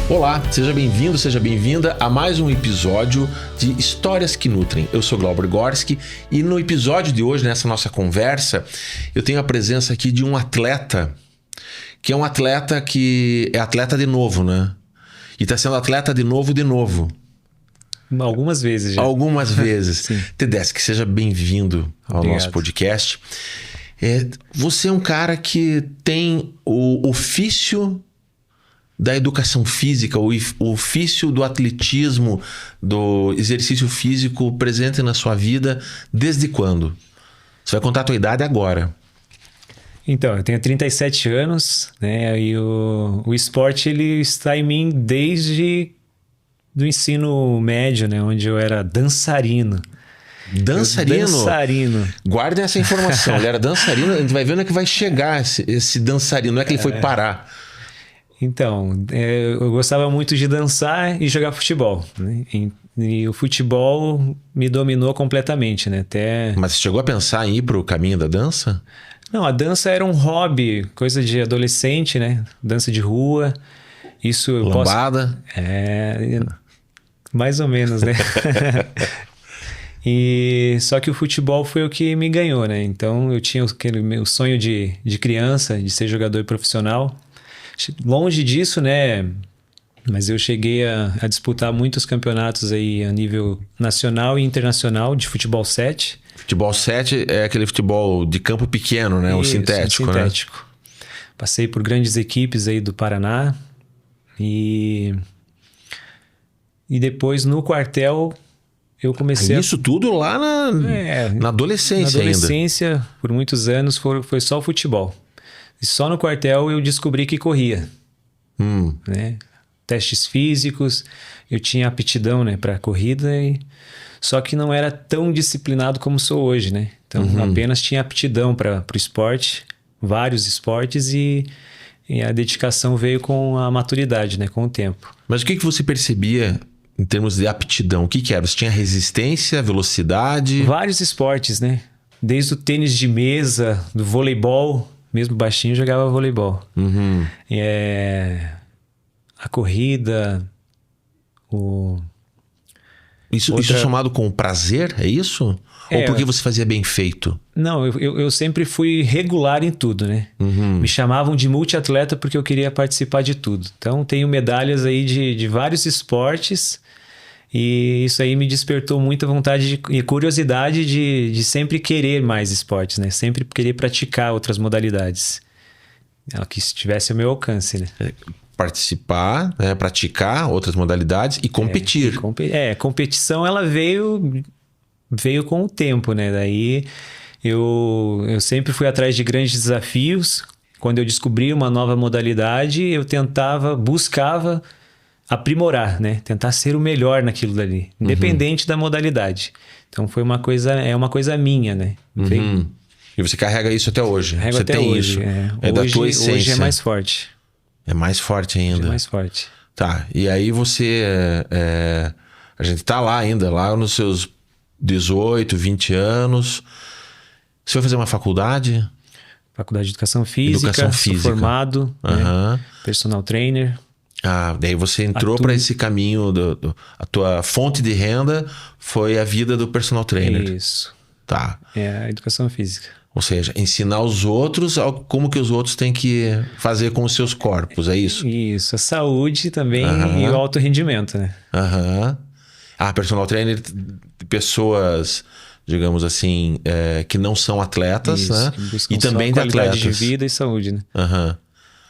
Olá, seja bem-vindo, seja bem-vinda a mais um episódio de Histórias que Nutrem. Eu sou Glauber Gorski e no episódio de hoje, nessa nossa conversa, eu tenho a presença aqui de um atleta, que é um atleta que é atleta de novo, né? E está sendo atleta de novo. Algumas vezes já. Algumas vezes. Sim. Tedeschi, seja bem-vindo ao nosso podcast. Você é um cara que tem o ofício da educação física, o ofício do atletismo, do exercício físico presente na sua vida desde quando? Você vai contar a tua idade agora. Então, eu tenho 37 anos, né? E o esporte ele está em mim desde do ensino médio, né? Onde eu era dançarino. Dançarino? Guardem essa informação. Ele era dançarino, a gente vai ver onde é que vai chegar esse dançarino. Não é que ele foi parar. Então, eu gostava muito de dançar e jogar futebol, né? E o futebol me dominou completamente, né? Mas você chegou a pensar em ir para o caminho da dança? Não, a dança era um hobby, coisa de adolescente, né? Dança de rua. Isso eu Lambada? Mais ou menos, né? Só que o futebol foi o que me ganhou, né? Então eu tinha aquele meu sonho de criança, de ser jogador profissional. Longe disso, né? Mas eu cheguei a disputar muitos campeonatos aí a nível nacional e internacional de futebol 7. Futebol 7 é aquele futebol de campo pequeno, né? Isso, o sintético, né? Passei por grandes equipes aí do Paraná e depois no quartel eu comecei Isso tudo lá na adolescência ainda. Na adolescência, por muitos anos, foi só o futebol. E só no quartel eu descobri que corria. Né? Testes físicos, eu tinha aptidão, né, para corrida, só que não era tão disciplinado como sou hoje, né? Então apenas tinha aptidão para o esporte, vários esportes, e a dedicação veio com a maturidade, né, com o tempo. Mas o que você percebia em termos de aptidão? O que era? Você tinha resistência, velocidade? Vários esportes, né? Desde o tênis de mesa, do voleibol. Mesmo baixinho, jogava voleibol. A corrida, Isso é chamado com prazer, é isso? Ou porque você fazia bem feito? Não, eu sempre fui regular em tudo, né? Me chamavam de multiatleta porque eu queria participar de tudo. Então, tenho medalhas aí de vários esportes e isso aí me despertou muita vontade e curiosidade de sempre querer mais esportes, né? Sempre querer praticar outras modalidades. Que estivesse ao meu alcance, né? Participar, né? Praticar outras modalidades e competir. Competição ela veio com o tempo, né? Daí eu sempre fui atrás de grandes desafios. Quando eu descobri uma nova modalidade, eu buscava aprimorar, né? Tentar ser o melhor naquilo dali, independente da modalidade. Então foi uma coisa minha, né? E você carrega isso até hoje? Carrego você até tem hoje. isso? É da tua essência. Hoje é mais forte. É mais forte ainda. Hoje é mais forte. Tá, e aí você... a gente tá lá ainda, lá nos seus 18, 20 anos. Você vai fazer uma faculdade? Faculdade de Educação Física. Sou formado, né? Personal trainer. Daí você entrou para esse caminho, a tua fonte de renda foi a vida do personal trainer. Isso. Tá. É a educação física. Ou seja, ensinar os outros como que os outros têm que fazer com os seus corpos, é isso? Isso, a saúde também e o alto rendimento, né? Personal trainer de pessoas, digamos assim, que não são atletas, isso, né? E também de atletas. Qualidade de vida e saúde, né?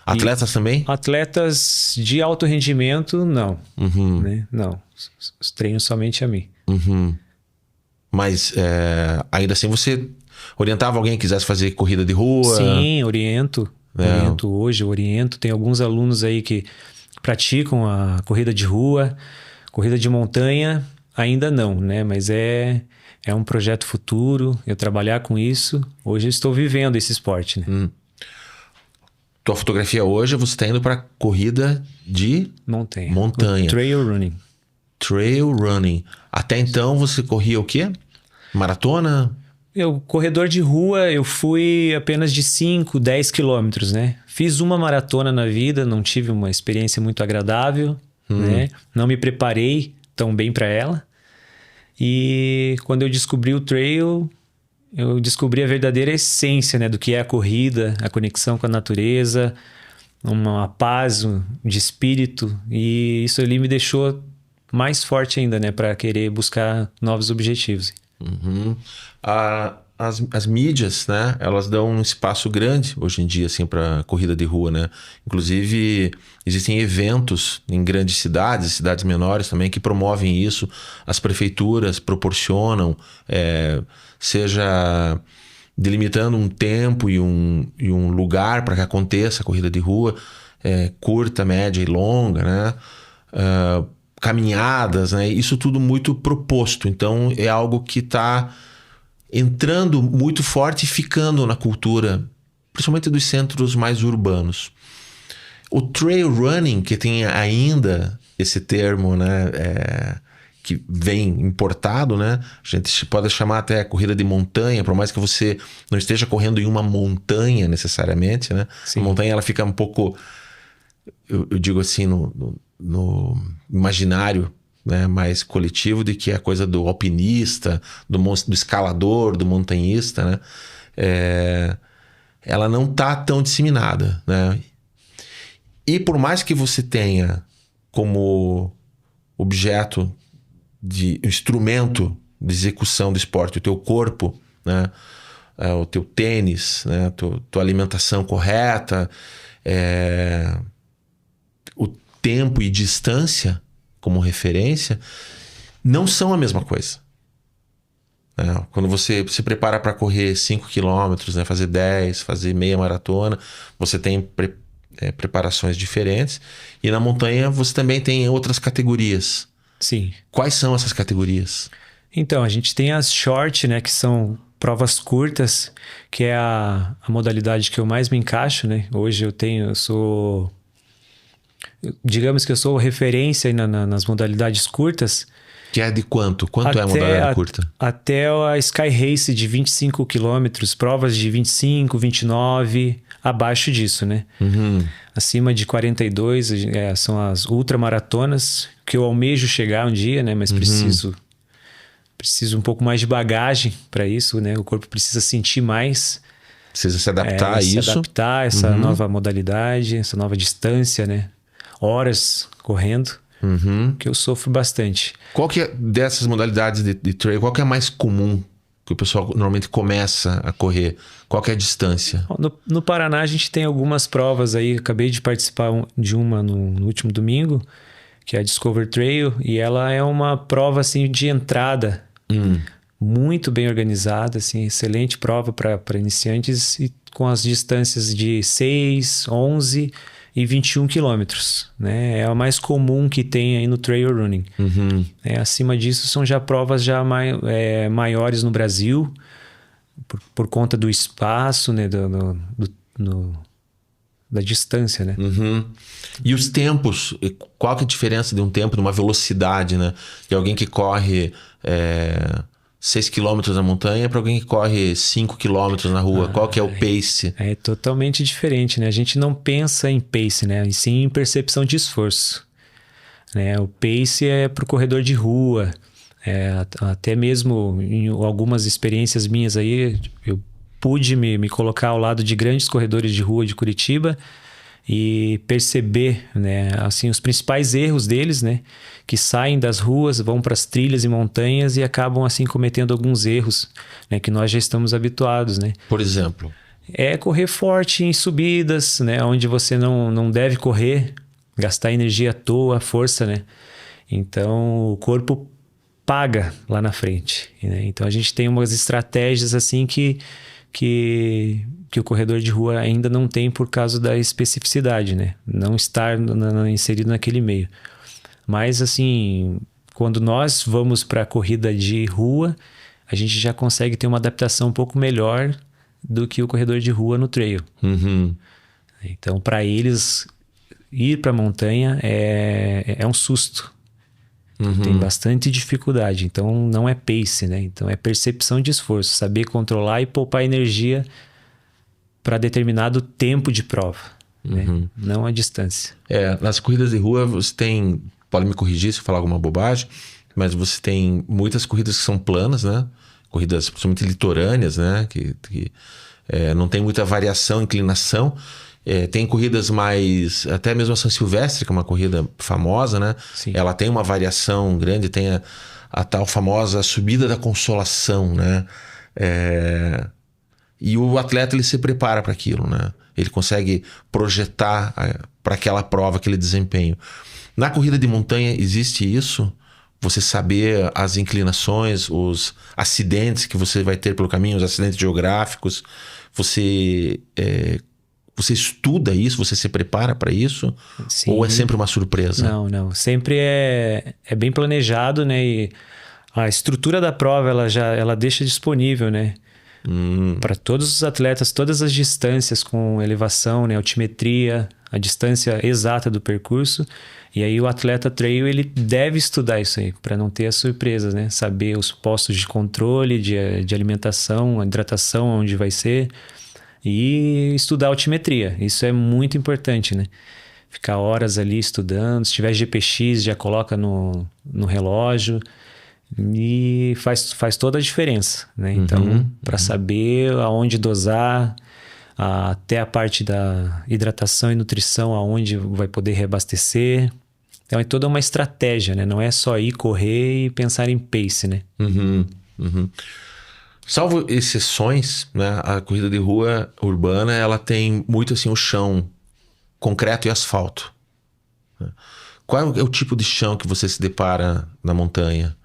Atletas também? Atletas de alto rendimento, não. Né? Não. Os treinos somente a mim. Mas ainda assim você orientava alguém que quisesse fazer corrida de rua? Sim, oriento. Oriento. Tem alguns alunos aí que praticam a corrida de rua, corrida de montanha, ainda não, né? Mas é um projeto futuro, eu trabalhar com isso. Hoje eu estou vivendo esse esporte, né? Tua fotografia hoje, você está indo para corrida de montanha. Trail running. Trail running. Até então você corria o quê? Maratona? Corredor de rua, eu fui apenas de 5, 10 quilômetros, né? Fiz uma maratona na vida, não tive uma experiência muito agradável. né? Não me preparei tão bem para ela. E quando eu descobri o trail, eu descobri a verdadeira essência, né, do que é a corrida, a conexão com a natureza, uma paz de espírito, e isso ali me deixou mais forte ainda, né, para querer buscar novos objetivos. As mídias, né, elas dão um espaço grande hoje em dia, assim, para corrida de rua, né? Inclusive, existem eventos em grandes cidades, cidades menores também, que promovem isso. As prefeituras proporcionam, seja delimitando um tempo e um lugar para que aconteça a corrida de rua, curta, média e longa, né? Caminhadas, né? Isso tudo muito proposto. Então, é algo que está entrando muito forte e ficando na cultura, principalmente dos centros mais urbanos. O trail running, que tem ainda esse termo, né, que vem importado, né? A gente pode chamar até corrida de montanha, por mais que você não esteja correndo em uma montanha necessariamente, né? Sim. A montanha ela fica um pouco, eu digo assim, no imaginário, né, mais coletivo, de que é a coisa do alpinista, do escalador, do montanhista, né? Ela não está tão disseminada, né? E por mais que você tenha como objeto de instrumento de execução do esporte o teu corpo, né? O teu tênis, né? Tua alimentação correta, o tempo e distância como referência, não são a mesma coisa. Quando você se prepara para correr 5 km, né, fazer 10, fazer meia maratona, você tem preparações diferentes. E na montanha você também tem outras categorias. Sim. Quais são essas categorias? Então, a gente tem as short, né, que são provas curtas, que é a modalidade que eu mais me encaixo, né? Hoje digamos que eu sou referência nas modalidades curtas. Que é de quanto? Quanto é a modalidade curta? Até a Sky Race de 25 quilômetros, provas de 25, 29, abaixo disso, né? Acima de 42 são as ultramaratonas, que eu almejo chegar um dia, né? Mas preciso um pouco mais de bagagem para isso, né? O corpo precisa sentir mais. Precisa se adaptar a isso. Se adaptar a essa nova modalidade, essa nova distância, né? Horas correndo, que eu sofro bastante. Qual que é dessas modalidades de trail, qual que é a mais comum que o pessoal normalmente começa a correr? Qual que é a distância? No Paraná a gente tem algumas provas aí, acabei de participar de uma no último domingo, que é a Discover Trail, e ela é uma prova assim de entrada, muito bem organizada, assim, excelente prova para iniciantes, e com as distâncias de 6, 11 e 21 quilômetros, né? É a mais comum que tem aí no trail running. Acima disso são já provas já maiores no Brasil, por conta do espaço, né? Da distância, né? E os tempos, qual que é a diferença de um tempo, de uma velocidade, né? De alguém que corre 6 km na montanha para alguém que corre 5 km na rua. Qual que é o pace? É totalmente diferente, né? A gente não pensa em pace, né? E sim em percepção de esforço, né? O pace é para o corredor de rua. Até mesmo em algumas experiências minhas aí, eu pude me colocar ao lado de grandes corredores de rua de Curitiba e perceber, né, assim, os principais erros deles, né, que saem das ruas, vão para as trilhas e montanhas e acabam assim cometendo alguns erros, né, que nós já estamos habituados, né? Por exemplo? É correr forte em subidas, né, onde você não deve correr, gastar energia à toa, força, né? Então o corpo paga lá na frente, né? Então a gente tem umas estratégias assim que o corredor de rua ainda não tem por causa da especificidade, né? Não estar inserido naquele meio. Mas, assim, quando nós vamos para a corrida de rua, a gente já consegue ter uma adaptação um pouco melhor do que o corredor de rua no trail. Então, para eles, ir para a montanha é um susto. Tem bastante dificuldade. Então, não é pace, né? Então, é percepção de esforço. Saber controlar e poupar energia para determinado tempo de prova, né? Não a distância. Nas corridas de rua você tem pode me corrigir se eu falar alguma bobagem, mas você tem muitas corridas que são planas, né? Corridas principalmente litorâneas, né? Que não tem muita variação, inclinação. Tem corridas mais... Até mesmo a São Silvestre, que é uma corrida famosa, né? Sim. Ela tem uma variação grande, tem a tal famosa subida da Consolação, né? E o atleta ele se prepara para aquilo, né? Ele consegue projetar para aquela prova, aquele desempenho. Na corrida de montanha existe isso? Você saber as inclinações, os acidentes que você vai ter pelo caminho, os acidentes geográficos. Você estuda isso? Você se prepara para isso? Sim. Ou é sempre uma surpresa? Não. Sempre é bem planejado, né? E a estrutura da prova, ela deixa disponível, né? Para todos os atletas, todas as distâncias com elevação, né? Altimetria, a distância exata do percurso. E aí o atleta trail, ele deve estudar isso aí, para não ter as surpresas, né? Saber os postos de controle, de alimentação, a hidratação, onde vai ser. E estudar altimetria. Isso é muito importante, né? Ficar horas ali estudando. Se tiver GPX, já coloca no relógio. E faz toda a diferença, né? Então, para saber aonde dosar, até a parte da hidratação e nutrição, aonde vai poder reabastecer. Então, é toda uma estratégia, né? Não é só ir correr e pensar em pace, né? Salvo exceções, né? A corrida de rua urbana, ela tem muito assim o chão concreto e asfalto. Qual é o tipo de chão que você se depara na montanha?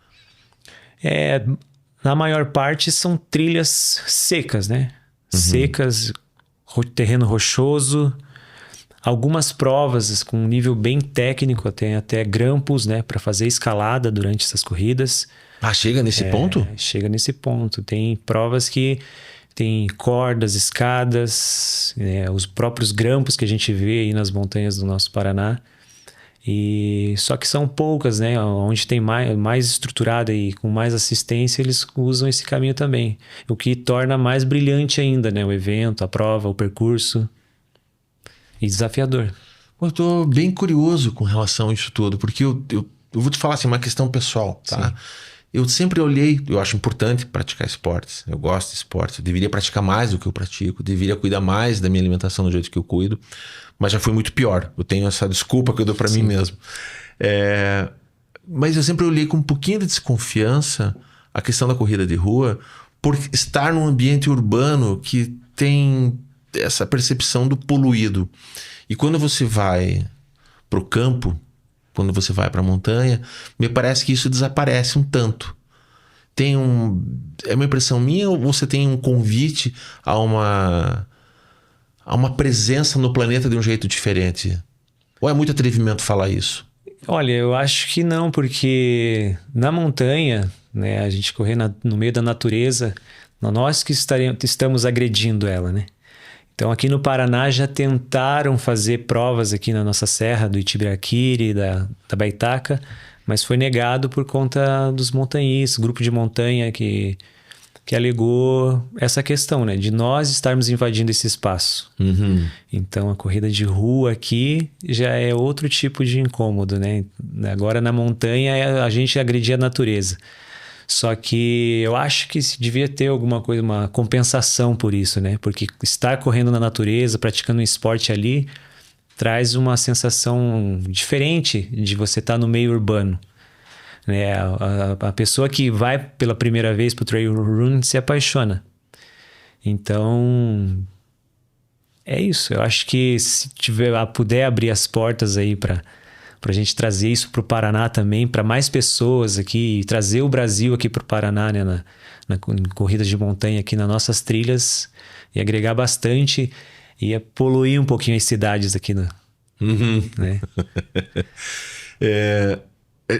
Na maior parte são trilhas secas, né? Secas, terreno rochoso. Algumas provas com um nível bem técnico, tem até grampos, né? Para fazer escalada durante essas corridas. Chega nesse ponto? Chega nesse ponto. Tem provas que tem cordas, escadas, os próprios grampos que a gente vê aí nas montanhas do nosso Paraná. Só que são poucas, né? Onde tem mais estruturada e com mais assistência, eles usam esse caminho também. O que torna mais brilhante ainda, né? O evento, a prova, o percurso. E desafiador. Eu estou bem curioso com relação a isso tudo, porque eu vou te falar assim, uma questão pessoal, tá? Sim. Eu sempre olhei, eu acho importante praticar esportes. Eu gosto de esportes. Eu deveria praticar mais do que eu pratico. Deveria cuidar mais da minha alimentação do jeito que eu cuido. Mas já foi muito pior. Eu tenho essa desculpa que eu dou para mim mesmo. Mas eu sempre olhei com um pouquinho de desconfiança a questão da corrida de rua por estar num ambiente urbano que tem essa percepção do poluído. E quando você vai pro campo, quando você vai para a montanha, me parece que isso desaparece um tanto. É uma impressão minha ou você tem um convite a uma presença no planeta de um jeito diferente? Ou é muito atrevimento falar isso? Olha, eu acho que não, porque na montanha, né, a gente correr no meio da natureza, nós que estamos agredindo ela, né? Então aqui no Paraná já tentaram fazer provas aqui na nossa serra do Itibiraquiri, da Baitaca, mas foi negado por conta dos montanhistas, grupo de montanha que alegou essa questão, né? De nós estarmos invadindo esse espaço. Então a corrida de rua aqui já é outro tipo de incômodo, né? Agora na montanha a gente agredia a natureza. Só que eu acho que devia ter alguma coisa, uma compensação por isso, né? Porque estar correndo na natureza, praticando um esporte ali, traz uma sensação diferente de você estar no meio urbano. Né? A pessoa que vai pela primeira vez para o trail run se apaixona. Então, é isso. Eu acho que se puder abrir as portas aí para a gente trazer isso para o Paraná também, para mais pessoas aqui, trazer o Brasil aqui para o Paraná, né, em corridas de montanha aqui nas nossas trilhas, e agregar bastante, e poluir um pouquinho as cidades aqui. Né?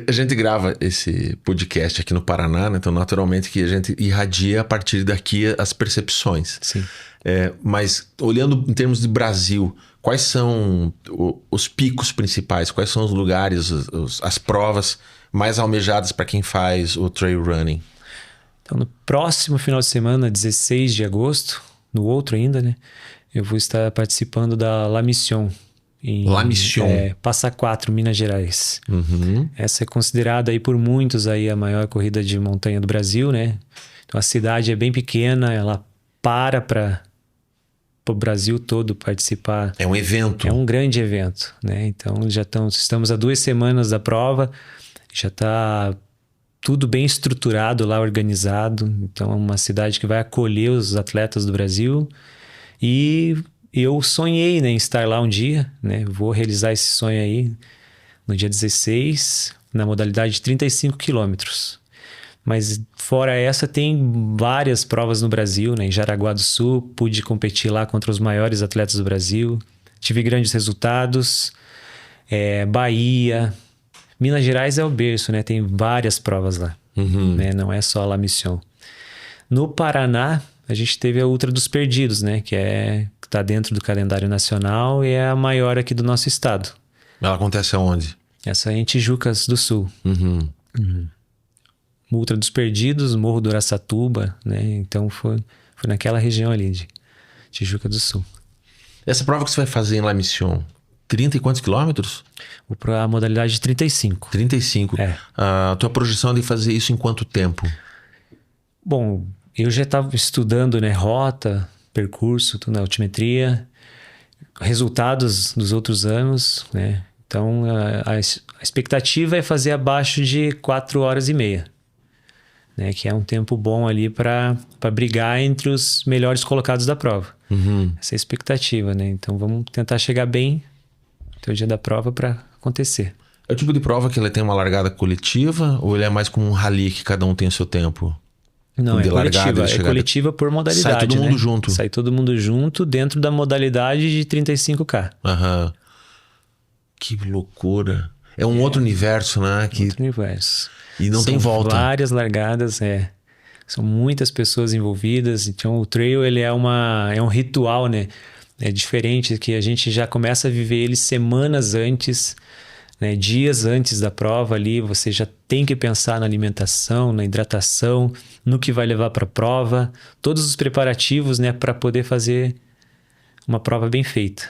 A gente grava esse podcast aqui no Paraná, né? Então naturalmente que a gente irradia a partir daqui as percepções. Sim. Mas olhando em termos de Brasil, quais são os picos principais? Quais são os lugares, as provas mais almejadas para quem faz o trail running? Então no próximo final de semana, 16 de agosto, no outro ainda, né? Eu vou estar participando da La Mission, La Mission. Passa Quatro, Minas Gerais. Uhum. Essa é considerada aí por muitos aí a maior corrida de montanha do Brasil, né? Então a cidade é bem pequena, ela para o Brasil todo participar. É um evento. É um grande evento, né? Então estamos há 2 semanas da prova, já está tudo bem estruturado lá, organizado. Então é uma cidade que vai acolher os atletas do Brasil. E eu sonhei, né, em estar lá um dia, né? Vou realizar esse sonho aí no dia 16, na modalidade de 35 quilômetros. Mas fora essa, tem várias provas no Brasil, né? Em Jaraguá do Sul, pude competir lá contra os maiores atletas do Brasil. Tive grandes resultados. Bahia. Minas Gerais é o berço, né? Tem várias provas lá. Uhum. Né? Não é só La Mission. No Paraná, a gente teve a Ultra dos Perdidos, né? Que está dentro do calendário nacional e é a maior aqui do nosso estado. Ela acontece aonde? Essa é em Tijucas do Sul. Uhum. Ultra dos Perdidos, Morro do Araçatuba, né? Então foi naquela região ali de Tijuca do Sul. Essa prova que você vai fazer em La Mission, 30 e quantos quilômetros? Vou para a modalidade de 35. 35. A tua projeção é de fazer isso em quanto tempo? Bom, eu já estava estudando, né, rota, percurso, tudo na altimetria, resultados dos outros anos, né? Então a expectativa é fazer abaixo de 4 horas e meia. Né, que é um tempo bom ali para brigar entre os melhores colocados da prova. Uhum. Essa é a expectativa, né? Então vamos tentar chegar bem até o dia da prova para acontecer. É o tipo de prova que ele tem uma largada coletiva ou ele é mais como um rally que cada um tem o seu tempo? Não, é coletiva. É coletiva por modalidade. Sai todo mundo junto. Sai todo mundo junto dentro da modalidade de 35K. Aham. Que loucura. É um outro universo, né? Outro universo. E não tem volta. São várias largadas, São muitas pessoas envolvidas. Então o trail ele é um ritual, né? É diferente, que a gente já começa a viver ele semanas antes, né? Dias antes da prova ali. Você já tem que pensar na alimentação, na hidratação, no que vai levar para a prova. Todos os preparativos, né? Para poder fazer uma prova bem feita.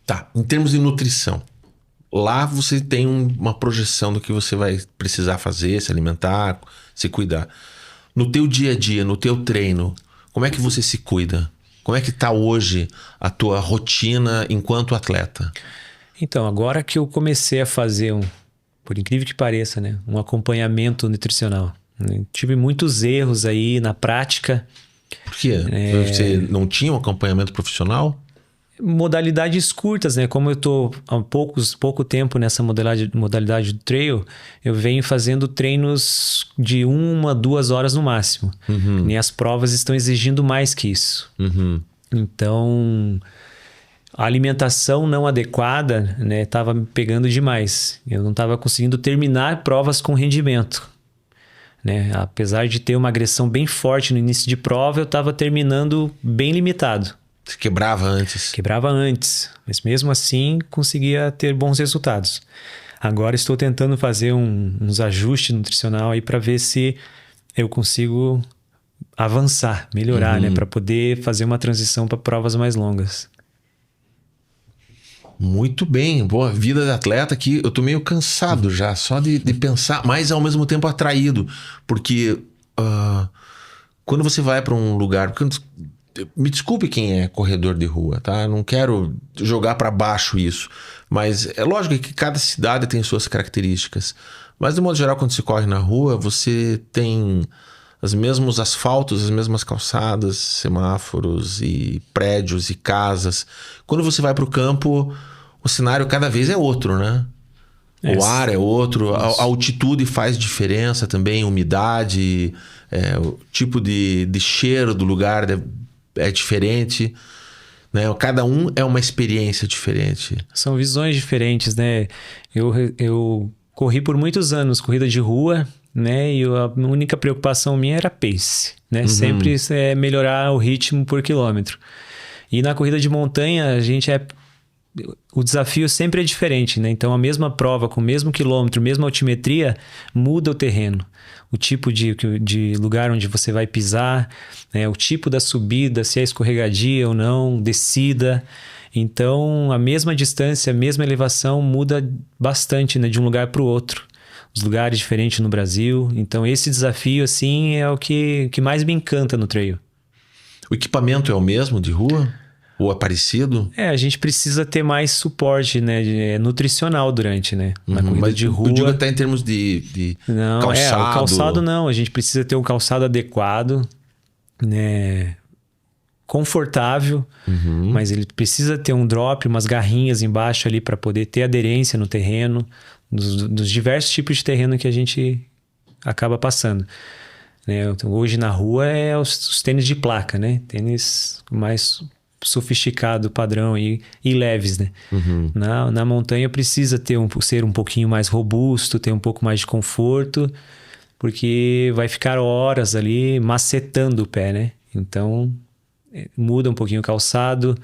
Tá, em termos de nutrição. Lá você tem uma projeção do que você vai precisar fazer, se alimentar, se cuidar. No teu dia a dia, no teu treino, como é que você se cuida? Como é que está hoje a tua rotina enquanto atleta? Então, agora que eu comecei a fazer por incrível que pareça, né, um acompanhamento nutricional. Tive muitos erros aí na prática. Por quê? Você não tinha um acompanhamento profissional? Modalidades curtas, né? Como eu tô há pouco tempo nessa modalidade do trail, eu venho fazendo treinos de 1 a 2 horas no máximo. Uhum. E as provas estão exigindo mais que isso. Uhum. Então, a alimentação não adequada, né, estava me pegando demais. Eu não estava conseguindo terminar provas com rendimento. Né? Apesar de ter uma agressão bem forte no início de prova, eu estava terminando bem limitado. Você quebrava antes? Quebrava antes, mas mesmo assim conseguia ter bons resultados. Agora estou tentando fazer uns ajustes nutricional aí para ver se eu consigo avançar, melhorar, né? Para poder fazer uma transição para provas mais longas. Muito bem, boa vida de atleta aqui. Eu tô meio cansado já, só de pensar, mas ao mesmo tempo atraído, porque quando você vai para um lugar... Me desculpe quem é corredor de rua, tá? Não quero jogar para baixo isso. Mas é lógico que cada cidade tem suas características. Mas, de modo geral, quando você corre na rua, você tem os mesmos asfaltos, as mesmas calçadas, semáforos e prédios e casas. Quando você vai para o campo, o cenário cada vez é outro, né? O ar é outro, a altitude faz diferença também, umidade, o tipo de cheiro do lugar é diferente, né? Cada um é uma experiência diferente. São visões diferentes, né? Eu corri por muitos anos corrida de rua, né? E a única preocupação minha era pace, né? Uhum. Sempre melhorar o ritmo por quilômetro. E na corrida de montanha, o desafio sempre é diferente, né? Então, a mesma prova, com o mesmo quilômetro, mesma altimetria, muda o terreno. O tipo de lugar onde você vai pisar, né? O tipo da subida, se é escorregadia ou não, descida. Então, a mesma distância, a mesma elevação muda bastante, né, de um lugar para o outro. Os lugares diferentes no Brasil. Então, esse desafio, assim, é o que mais me encanta no trail. O equipamento é o mesmo de rua? Ou é parecido? A gente precisa ter mais suporte, né, nutricional durante, né? Na corrida mas de rua. Eu digo até em termos de não, calçado. O calçado não. A gente precisa ter um calçado adequado, né? Confortável, mas ele precisa ter um drop, umas garrinhas embaixo ali para poder ter aderência no terreno, dos diversos tipos de terreno que a gente acaba passando. Né? Então, hoje na rua é os tênis de placa, né? Tênis mais sofisticado, padrão e leves, né? Na montanha precisa ser um pouquinho mais robusto, ter um pouco mais de conforto, porque vai ficar horas ali macetando o pé, né? Então, muda um pouquinho o calçado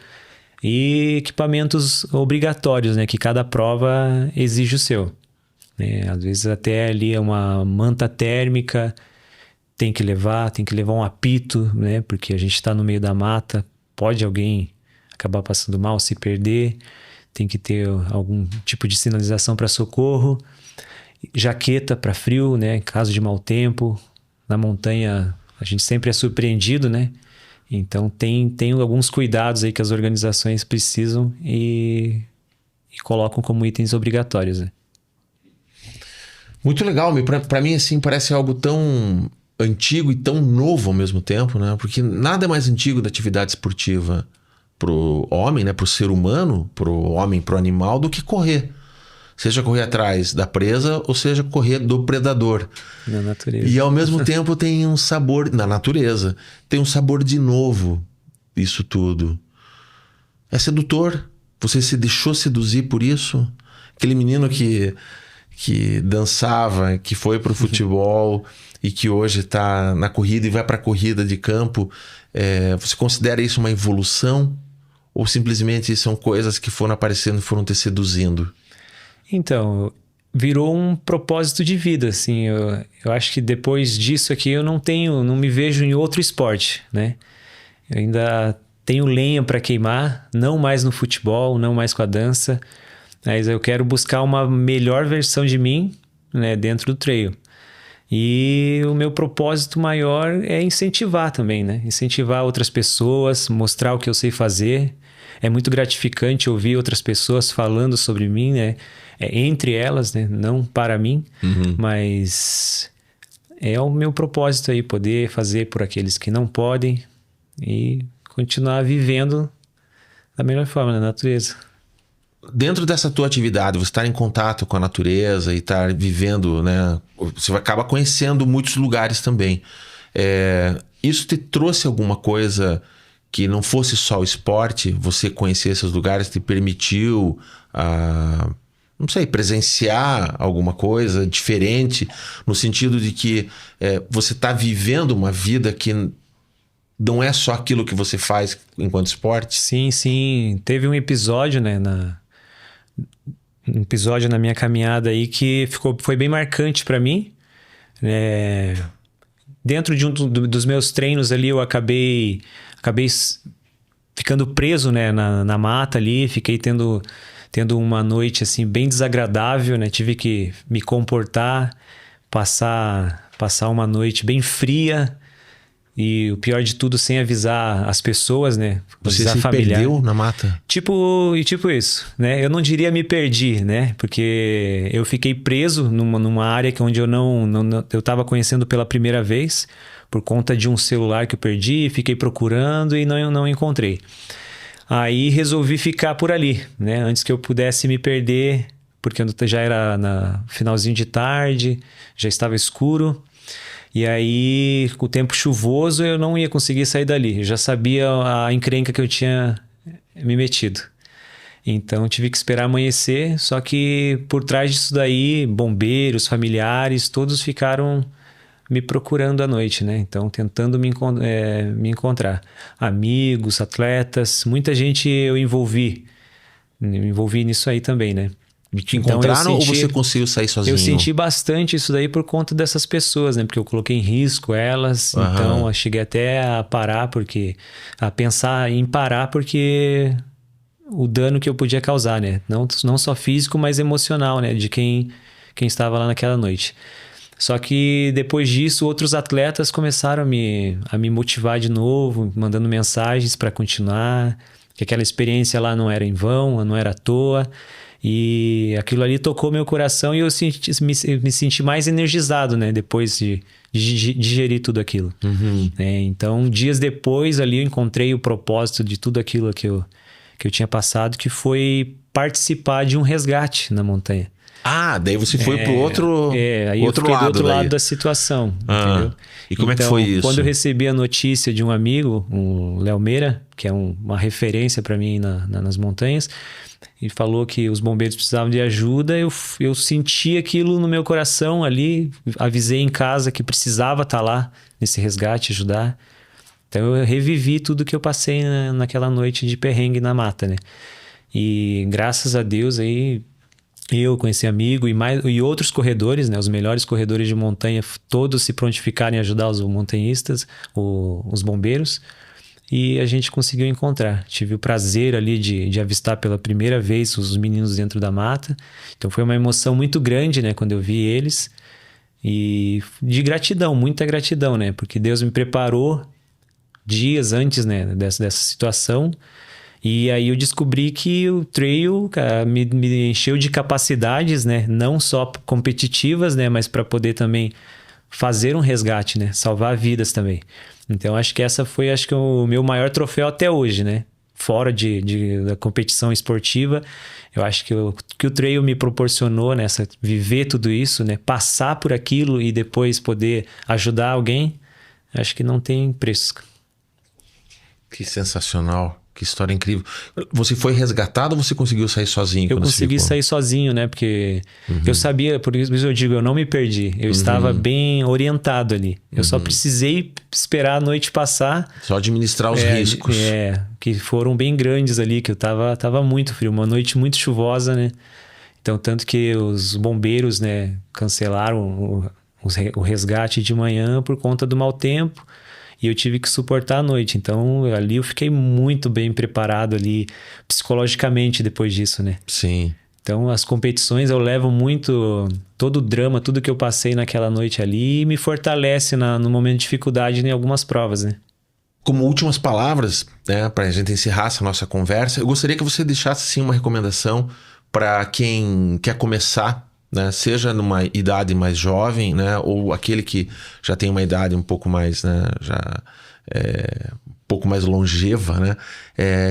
e equipamentos obrigatórios, né? Que cada prova exige o seu. Né? Às vezes até ali é uma manta térmica, tem que levar um apito, né? Porque a gente está no meio da mata, pode alguém acabar passando mal, se perder, tem que ter algum tipo de sinalização para socorro, jaqueta para frio, né? Em caso de mau tempo, na montanha a gente sempre é surpreendido, né? Então tem alguns cuidados aí que as organizações precisam e colocam como itens obrigatórios, né? Muito legal, para mim assim parece algo tão antigo e tão novo ao mesmo tempo, né? Porque nada é mais antigo da atividade esportiva pro homem, né? Pro ser humano, pro homem, pro animal, do que correr. Seja correr atrás da presa ou seja correr do predador. Na natureza. E ao mesmo tempo tem um sabor, na natureza, tem um sabor de novo isso tudo. É sedutor. Você se deixou seduzir por isso? Aquele menino que dançava, que foi pro futebol e que hoje está na corrida e vai para a corrida de campo, você considera isso uma evolução? Ou simplesmente são coisas que foram aparecendo e foram te seduzindo? Então, virou um propósito de vida, assim. Eu acho que depois disso aqui eu não me vejo em outro esporte, né? Eu ainda tenho lenha para queimar, não mais no futebol, não mais com a dança, mas eu quero buscar uma melhor versão de mim, né, dentro do trail. E o meu propósito maior é incentivar também, né? Incentivar outras pessoas, mostrar o que eu sei fazer. É muito gratificante ouvir outras pessoas falando sobre mim, né? Entre elas, né? Não para mim, mas é o meu propósito aí, poder fazer por aqueles que não podem e continuar vivendo da melhor forma, na natureza. Dentro dessa tua atividade, você estar em contato com a natureza e estar vivendo, né? Você acaba conhecendo muitos lugares também. Isso te trouxe alguma coisa que não fosse só o esporte? Você conhecer esses lugares te permitiu, não sei, presenciar alguma coisa diferente, no sentido de que você está vivendo uma vida que não é só aquilo que você faz enquanto esporte? Sim, sim. Teve um episódio, né, um episódio na minha caminhada aí que foi bem marcante para mim. Dentro de dos meus treinos ali, eu acabei ficando preso, né, na mata ali, fiquei tendo uma noite assim bem desagradável, né? Tive que me comportar, passar uma noite bem fria. E o pior de tudo, sem avisar as pessoas, né? Você se perdeu na mata? Tipo isso, né? Eu não diria me perdi, né? Porque eu fiquei preso numa área onde eu estava conhecendo pela primeira vez, por conta de um celular que eu perdi, fiquei procurando e não encontrei. Aí resolvi ficar por ali, né? Antes que eu pudesse me perder, porque já era na finalzinho de tarde, já estava escuro. E aí, com o tempo chuvoso, eu não ia conseguir sair dali. Eu já sabia a encrenca que eu tinha me metido. Então, tive que esperar amanhecer. Só que por trás disso daí, bombeiros, familiares, todos ficaram me procurando à noite, né? Então, tentando me encontrar. Amigos, atletas, muita gente eu me envolvi nisso aí também, né? Te encontraram, ou você conseguiu sair sozinho? Eu senti bastante isso daí por conta dessas pessoas, né? Porque eu coloquei em risco elas. Então, eu cheguei até a pensar em parar, porque o dano que eu podia causar, né? Não só físico, mas emocional, né? De quem estava lá naquela noite. Só que depois disso, outros atletas começaram a me motivar de novo, mandando mensagens para continuar, que aquela experiência lá não era em vão, não era à toa. E aquilo ali tocou meu coração e eu me senti mais energizado, né? Depois de digerir tudo aquilo. Então, dias depois ali eu encontrei o propósito de tudo aquilo que eu tinha passado, que foi participar de um resgate na montanha. Ah, daí você foi pro outro aí outro eu fiquei lado do outro daí. lado da situação, entendeu? E como é que foi isso? Quando eu recebi a notícia de um amigo, o Léo Meira, que é uma referência para mim nas montanhas, e falou que os bombeiros precisavam de ajuda, eu senti aquilo no meu coração ali, avisei em casa que precisava estar lá nesse resgate, ajudar. Então eu revivi tudo que eu passei naquela noite de perrengue na mata, né? E graças a Deus aí eu com esse amigo e outros corredores, né, os melhores corredores de montanha, todos se prontificaram em ajudar os montanhistas, os bombeiros, e a gente conseguiu encontrar. Tive o prazer ali de avistar pela primeira vez os meninos dentro da mata. Então foi uma emoção muito grande, né, quando eu vi eles, e de gratidão, muita gratidão, né, porque Deus me preparou dias antes, né, dessa situação. E aí eu descobri que o trail, cara, me encheu de capacidades, né? Não só competitivas, né? Mas para poder também fazer um resgate, né? Salvar vidas também. Então acho que essa foi, o meu maior troféu até hoje, né? Fora da competição esportiva, eu acho que o trail me proporcionou, né? Viver tudo isso, né? Passar por aquilo e depois poder ajudar alguém, acho que não tem preço. Que sensacional. Que história incrível. Você foi resgatado ou você conseguiu sair sozinho? Eu consegui sair sozinho, né? Porque eu sabia, por isso eu digo, eu não me perdi. Eu estava bem orientado ali. Eu só precisei esperar a noite passar. Só administrar os riscos. Que foram bem grandes ali, que eu tava muito frio. Uma noite muito chuvosa, né? Então, tanto que os bombeiros, né, cancelaram o resgate de manhã por conta do mau tempo. E eu tive que suportar a noite. Então, ali eu fiquei muito bem preparado ali psicologicamente depois disso, né? Sim. Então, as competições eu levo muito... Todo o drama, tudo que eu passei naquela noite ali me fortalece no momento de dificuldade em algumas provas, né? Como últimas palavras, né, para a gente encerrar essa nossa conversa, eu gostaria que você deixasse, sim, uma recomendação para quem quer começar, né, seja numa idade mais jovem, né, ou aquele que já tem uma idade um pouco mais, né, um pouco mais longeva, né,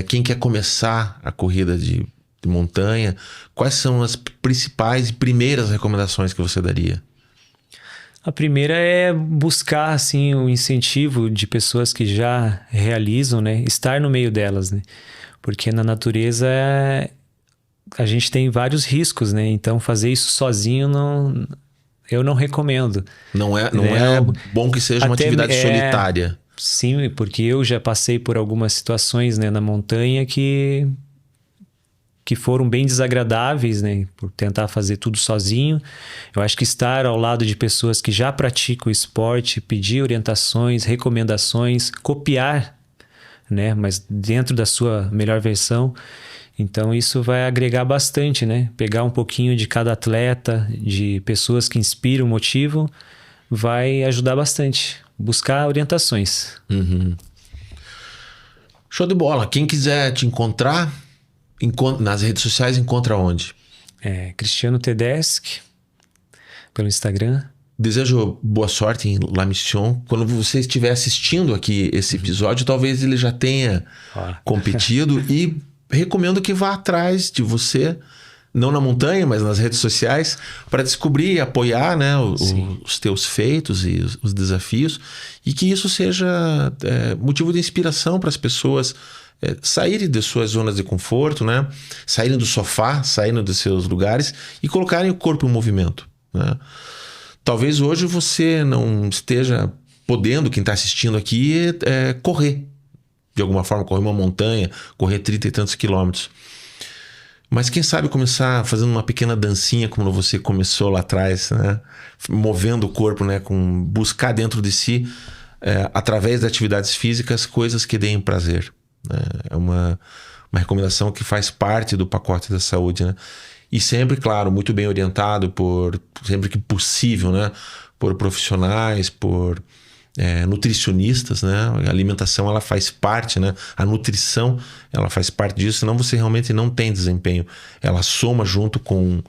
quem quer começar a corrida de montanha, quais são as principais e primeiras recomendações que você daria? A primeira é buscar, assim, o incentivo de pessoas que já realizam, né, estar no meio delas, né, porque na natureza a gente tem vários riscos, né? Então fazer isso sozinho eu não recomendo. Não é bom que seja uma atividade solitária. Sim, porque eu já passei por algumas situações, né, na montanha que foram bem desagradáveis, né, por tentar fazer tudo sozinho. Eu acho que estar ao lado de pessoas que já praticam o esporte, pedir orientações, recomendações, copiar, né, mas dentro da sua melhor versão. Então isso vai agregar bastante, né? Pegar um pouquinho de cada atleta, de pessoas que inspiram, motivam, vai ajudar bastante. Buscar orientações. Show de bola. Quem quiser te encontrar nas redes sociais, encontra onde? Cristiano Tedeschi, pelo Instagram. Desejo boa sorte em La Mission. Quando você estiver assistindo aqui esse episódio, talvez ele já tenha competido e recomendo que vá atrás de você, não na montanha, mas nas redes sociais, para descobrir e apoiar, né, os teus feitos e os desafios, e que isso seja motivo de inspiração para as pessoas saírem de suas zonas de conforto, né, saírem do sofá, saírem dos seus lugares e colocarem o corpo em movimento, né? Talvez hoje você não esteja podendo, quem está assistindo aqui, correr. De alguma forma, correr uma montanha, correr 30 e tantos quilômetros. Mas quem sabe começar fazendo uma pequena dancinha como você começou lá atrás, né? Movendo o corpo, né? Buscar dentro de si, através de atividades físicas, coisas que deem prazer. né? É uma recomendação que faz parte do pacote da saúde, né? E sempre, claro, muito bem orientado sempre que possível, né? Por profissionais, por nutricionistas, né? A alimentação, ela faz parte, né? A nutrição, ela faz parte disso, senão você realmente não tem desempenho. Ela soma junto com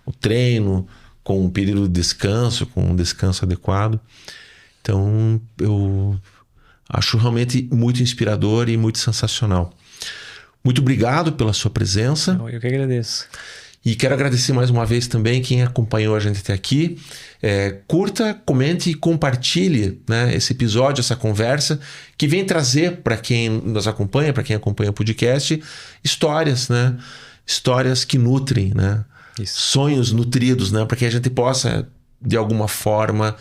o treino, com um período de descanso, com um descanso adequado. Então, eu acho realmente muito inspirador e muito sensacional. Muito obrigado pela sua presença. Eu que agradeço. E quero agradecer mais uma vez também quem acompanhou a gente até aqui. Curta, comente e compartilhe, né, esse episódio, essa conversa, que vem trazer para quem nos acompanha, para quem acompanha o podcast, histórias, né? Histórias que nutrem, né? Isso. Sonhos nutridos, né? Para que a gente possa, de alguma forma,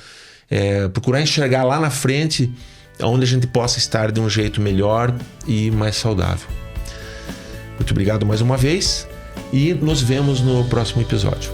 procurar enxergar lá na frente onde a gente possa estar de um jeito melhor e mais saudável. Muito obrigado mais uma vez e nos vemos no próximo episódio.